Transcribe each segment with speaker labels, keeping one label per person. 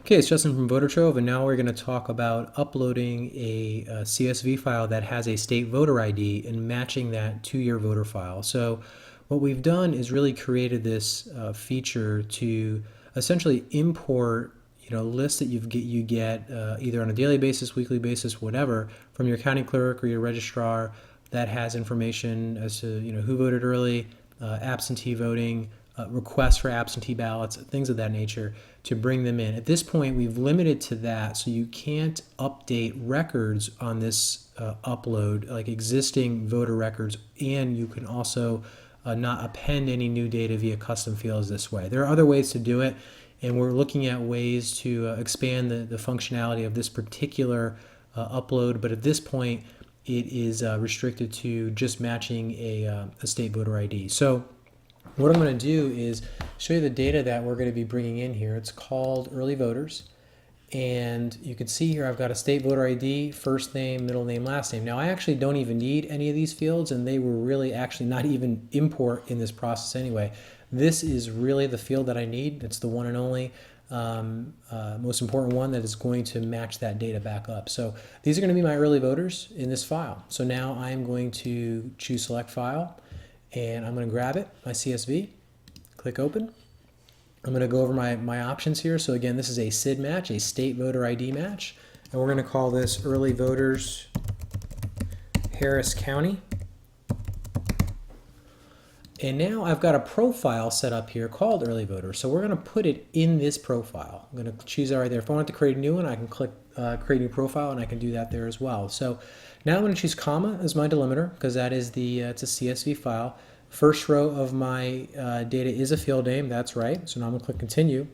Speaker 1: Okay, it's Justin from VoterTrove, and now we're going to talk about uploading a CSV file that has a state voter ID and matching that to your voter file. So what we've done is really created this feature to essentially import lists that you get either on a daily basis, weekly basis, whatever, from your county clerk or your registrar that has information as to who voted early, absentee voting, requests for absentee ballots, things of that nature, to bring them in. At this point, we've limited to that, so you can't update records on this upload, like existing voter records, and you can also not append any new data via custom fields this way. There are other ways to do it, and we're looking at ways to expand the functionality of this particular upload, but at this point, it is restricted to just matching a state voter ID. So what I'm going to do is show you the data that we're going to be bringing in here. It's called early voters, and you can see here I've got a state voter ID, first name, middle name, last name. Now I actually don't even need any of these fields, and they were really actually not even import in this process anyway. This is really the field that I need. It's the one and only most important one that is going to match that data back up. So these are going to be my early voters in this file. So now I'm going to choose select file, and I'm going to grab it, my CSV, click open. I'm going to go over my options here. So again, this is a SID match, a state voter ID match, and we're going to call this early voters Harris County. And now I've got a profile set up here called early voters. So we're going to put it in this profile. I'm going to choose that right there. If I want to create a new one, I can click create new profile, and I can do that there as well. So now I'm going to choose comma as my delimiter, because that is it's a CSV file. First row of my data is a field name. That's right. So now I'm going to click continue.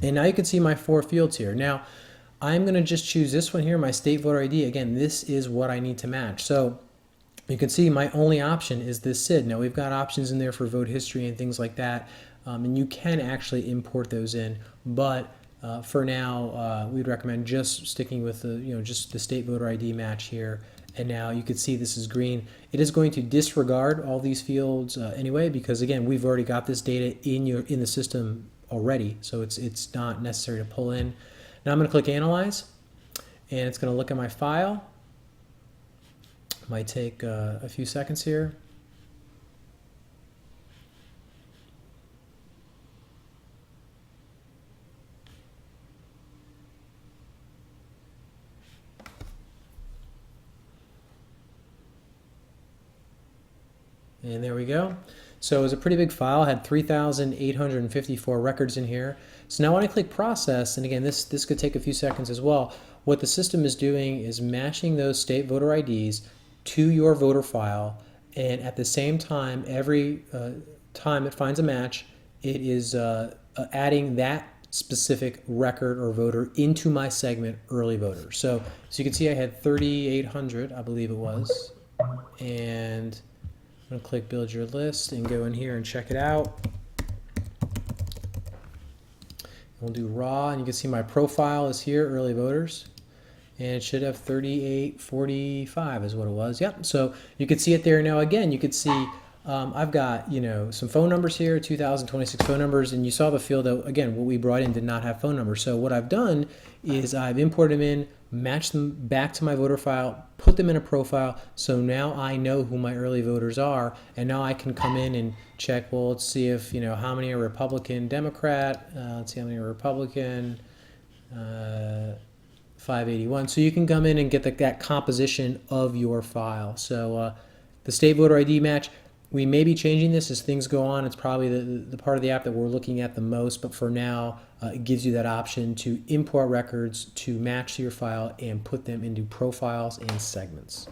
Speaker 1: And now you can see my 4 fields here. Now I'm going to just choose this one here, my state voter ID. Again, this is what I need to match. So you can see my only option is this SID. Now we've got options in there for vote history and things like that, and you can actually import those in. But for now, we'd recommend just sticking with the just the state voter ID match here. And now you can see this is green. It is going to disregard all these fields anyway, because again, we've already got this data in the system already, so it's not necessary to pull in. Now I'm going to click Analyze, and it's going to look at my file. Might take a few seconds here. And there we go. So it was a pretty big file, had 3,854 records in here. So now when I click process, and again, this could take a few seconds as well, what the system is doing is matching those state voter IDs to your voter file, and at the same time, every time it finds a match, it is adding that specific record or voter into my segment early voter. So you can see I had 3,800, I believe it was, and I'm going to click build your list and go in here and check it out. We'll do raw, and you can see my profile is here, early voters. And it should have 3845 is what it was. Yep. So you could see it there. Now again, you could see I've got some phone numbers here, 2026 phone numbers, and you saw the field that again what we brought in did not have phone numbers. So what I've done is I've imported them in, matched them back to my voter file, put them in a profile. So now I know who my early voters are, and now I can come in and check. Well, let's see if how many are Republican, Democrat. Let's see how many are Republican. 581. So you can come in and get that composition of your file. So the state voter ID match, we may be changing this as things go on. It's probably the part of the app that we're looking at the most, but for now, it gives you that option to import records to match to your file and put them into profiles and segments.